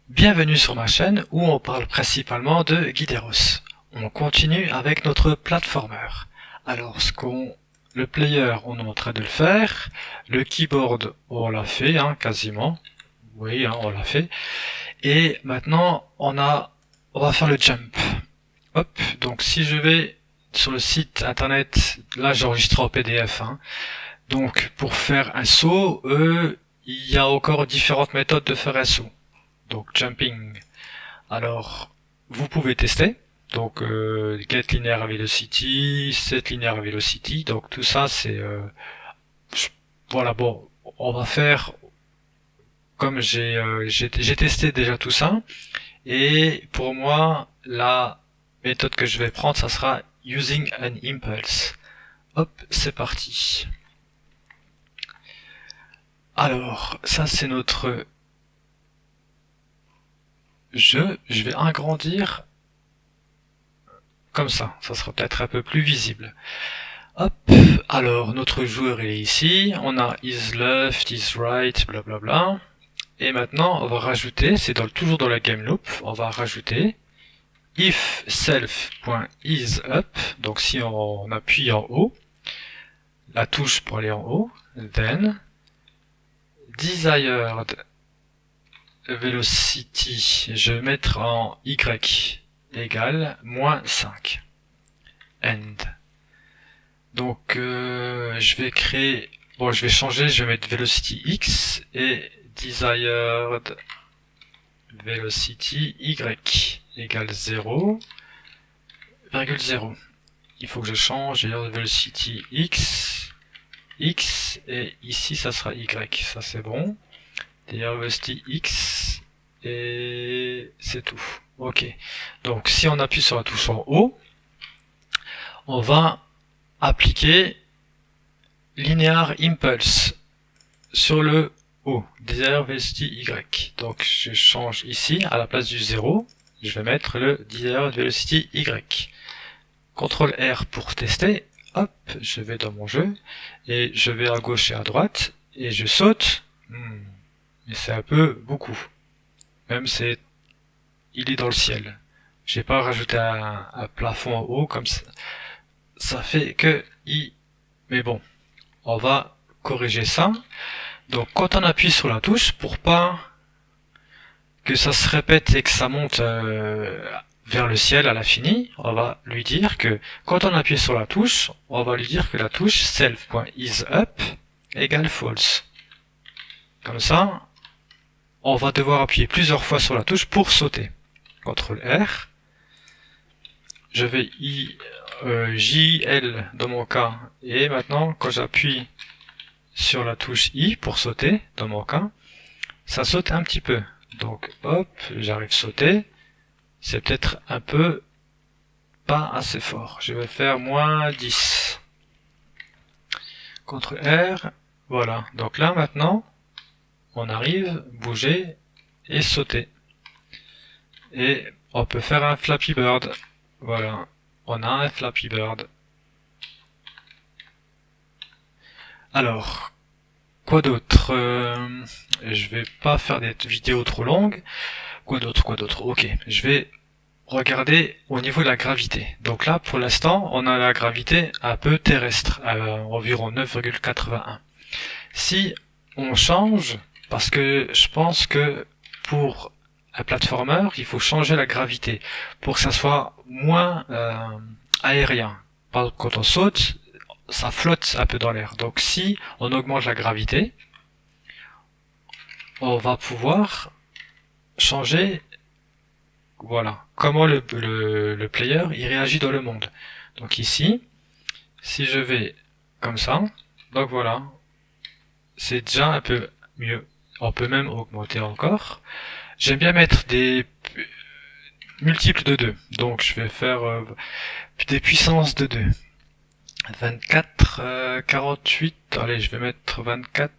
Bienvenue sur ma chaîne où on parle principalement de Guideros. On continue avec notre platformer. Alors le player on est en train de le faire, le keyboard on l'a fait quasiment, oui on l'a fait, et maintenant on va faire le jump. Hop, donc si je vais sur le site internet, là j'enregistre en PDF, donc pour faire un saut, il y a encore différentes méthodes de faire un saut. Donc jumping. Alors vous pouvez tester. Donc get linear velocity, set linear velocity. Donc tout ça c'est voilà, bon, on va faire comme j'ai testé déjà tout ça. Et pour moi la méthode que je vais prendre ça sera using an impulse. Hop, c'est parti. Alors ça c'est notre jeu. Je vais agrandir comme ça sera peut-être un peu plus visible. Hop, alors notre joueur est ici, on a is left, is right, blablabla. Et maintenant on va rajouter, c'est toujours dans la game loop, on va rajouter if self.isUp, donc si on appuie en haut, la touche pour aller en haut, then desired velocity, je vais mettre en y égale -5. End. Donc je vais créer, bon je vais changer, je vais mettre velocity x et desired velocity y égale 0,0. Il faut que je change velocity x et ici ça sera y, ça c'est bon. Velocity x et c'est tout. Ok, donc si on appuie sur la touche en haut, on va appliquer linear impulse sur le haut, desired velocity y. Donc je change ici, à la place du 0, je vais mettre le desired velocity y. CTRL R pour tester, hop, je vais dans mon jeu, et je vais à gauche et à droite, et je saute, mais c'est un peu beaucoup. Même il est dans le ciel. J'ai pas rajouté un plafond en haut comme ça. Ça fait que mais bon, on va corriger ça. Donc quand on appuie sur la touche, pour pas que ça se répète et que ça monte vers le ciel à l'infini, on va lui dire que quand on appuie sur la touche, on va lui dire que la touche self.isUp égale false. Comme ça, on va devoir appuyer plusieurs fois sur la touche pour sauter. CTRL R. Je vais JL dans mon cas, et maintenant quand j'appuie sur la touche I pour sauter, dans mon cas, ça saute un petit peu. Donc hop, j'arrive à sauter, c'est peut-être un peu pas assez fort. Je vais faire -10. CTRL R, voilà. Donc là maintenant, on arrive, bouger et sauter. Et on peut faire un Flappy Bird. Voilà, on a un Flappy Bird. Alors, quoi d'autre je vais pas faire des vidéos trop longues. Quoi d'autre Ok, je vais regarder au niveau de la gravité. Donc là, pour l'instant, on a la gravité un peu terrestre, à environ 9,81. Si on change, parce que je pense que pour un platformer, il faut changer la gravité pour que ça soit moins aérien. Par exemple, quand on saute, ça flotte un peu dans l'air. Donc si on augmente la gravité, on va pouvoir changer, voilà, comment le player il réagit dans le monde. Donc ici, si je vais comme ça, donc voilà, c'est déjà un peu mieux. On peut même augmenter encore. J'aime bien mettre des multiples de 2. Donc je vais faire des puissances de 2. 24, 48, allez je vais mettre 24,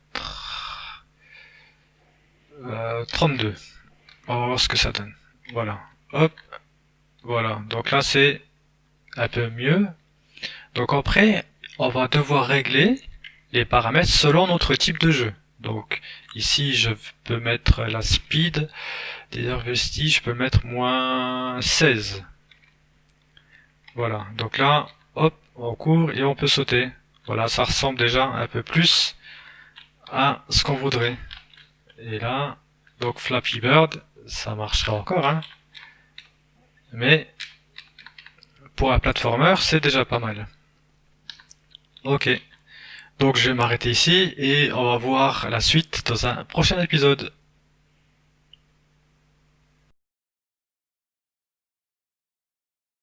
32. On va voir ce que ça donne. Voilà. Hop. Voilà. Donc là c'est un peu mieux. Donc après, on va devoir régler les paramètres selon notre type de jeu. Donc ici je peux mettre la speed, D'ailleurs, Velocity, je peux mettre moins 16. Voilà, donc là, hop, on court et on peut sauter. Voilà, ça ressemble déjà un peu plus à ce qu'on voudrait. Et là, donc Flappy Bird, ça marchera encore, hein. Mais pour un platformer, c'est déjà pas mal. Ok, donc je vais m'arrêter ici et on va voir la suite dans un prochain épisode.